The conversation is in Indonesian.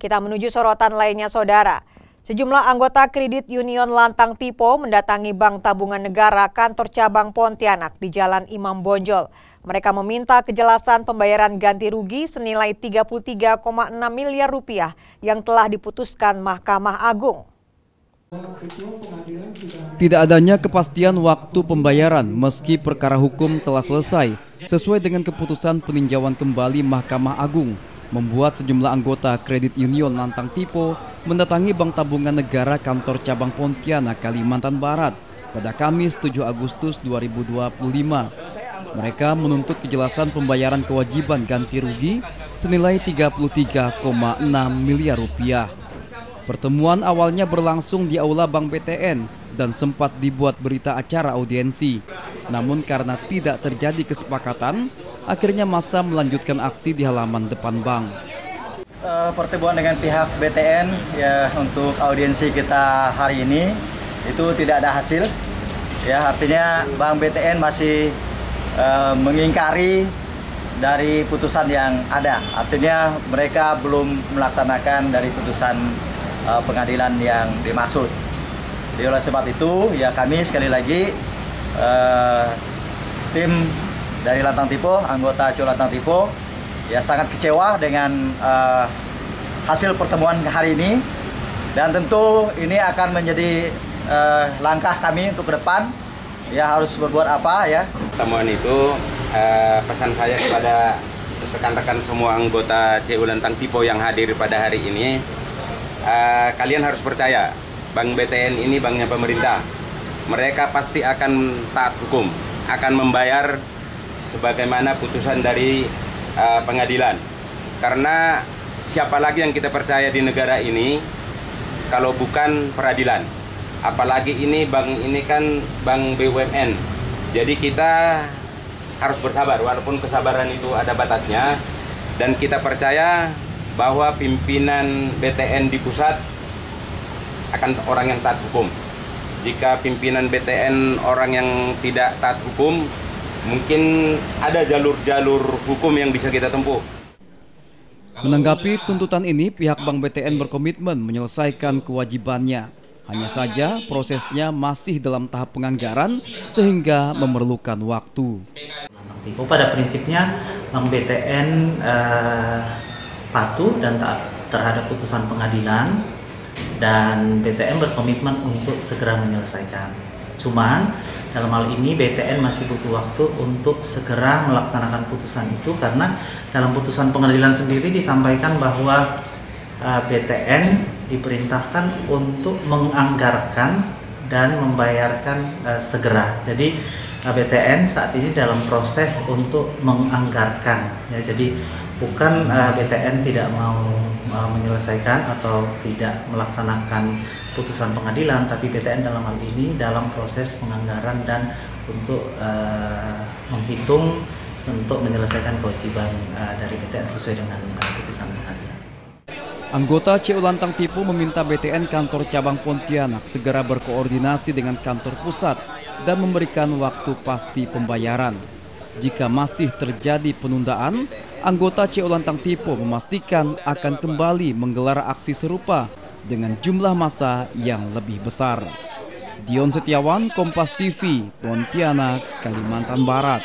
Kita menuju sorotan lainnya, Saudara. Sejumlah anggota Kredit Union Lantang Tipo mendatangi Bank Tabungan Negara kantor cabang Pontianak di Jalan Imam Bonjol. Mereka meminta kejelasan pembayaran ganti rugi senilai 33,6 miliar rupiah yang telah diputuskan Mahkamah Agung. Tidak adanya kepastian waktu pembayaran meski perkara hukum telah selesai sesuai dengan keputusan peninjauan kembali Mahkamah Agung membuat sejumlah anggota Kredit Union Lantang Tipo mendatangi Bank Tabungan Negara kantor cabang Pontianak, Kalimantan Barat pada Kamis 7 Agustus 2025. Mereka menuntut kejelasan pembayaran kewajiban ganti rugi senilai 33,6 miliar rupiah. Pertemuan awalnya berlangsung di Aula Bank BTN dan sempat dibuat berita acara audiensi. Namun karena tidak terjadi kesepakatan, akhirnya massa melanjutkan aksi di halaman depan bank. Pertemuan dengan pihak BTN ya untuk audiensi kita hari ini itu tidak ada hasil. Ya, artinya Bank BTN masih mengingkari dari putusan yang ada. Artinya mereka belum melaksanakan dari putusan pengadilan yang dimaksud. Jadi oleh sebab itu ya kami sekali lagi tim dari Lantang Tipo, anggota CO Lantang Tipo ya sangat kecewa dengan hasil pertemuan hari ini, dan tentu ini akan menjadi langkah kami untuk ke depan ya harus berbuat apa ya. Pertemuan itu pesan saya kepada rekan-rekan semua anggota CO Lantang Tipo yang hadir pada hari ini, kalian harus percaya Bank BTN ini banknya pemerintah. Mereka pasti akan taat hukum, akan membayar sebagaimana putusan dari pengadilan. Karena siapa lagi yang kita percaya di negara ini kalau bukan peradilan. Apalagi ini bank ini kan bank BUMN. Jadi kita harus bersabar walaupun kesabaran itu ada batasnya, dan kita percaya bahwa pimpinan BTN di pusat akan orang yang taat hukum. Jika pimpinan BTN orang yang tidak taat hukum, mungkin ada jalur-jalur hukum yang bisa kita tempuh. Menanggapi tuntutan ini, pihak Bank BTN berkomitmen menyelesaikan kewajibannya. Hanya saja prosesnya masih dalam tahap penganggaran sehingga memerlukan waktu. Pada prinsipnya Bank BTN patuh dan taat terhadap putusan pengadilan, dan BTN berkomitmen untuk segera menyelesaikan. Cuman dalam hal ini BTN masih butuh waktu untuk segera melaksanakan putusan itu, karena dalam putusan pengadilan sendiri disampaikan bahwa BTN diperintahkan untuk menganggarkan dan membayarkan segera. Jadi BTN saat ini dalam proses untuk menganggarkan ya, jadi bukan BTN tidak mau menyelesaikan atau tidak melaksanakan putusan pengadilan, tapi BTN dalam hal ini dalam proses penganggaran dan untuk menghitung untuk menyelesaikan kewajiban dari BTN sesuai dengan putusan pengadilan. Anggota CO Lantang Tipo meminta BTN kantor cabang Pontianak segera berkoordinasi dengan kantor pusat dan memberikan waktu pasti pembayaran. Jika masih terjadi penundaan, anggota CO Lantang Tipo memastikan akan kembali menggelar aksi serupa dengan jumlah massa yang lebih besar. Dion Setiawan, Kompas TV, Pontianak, Kalimantan Barat.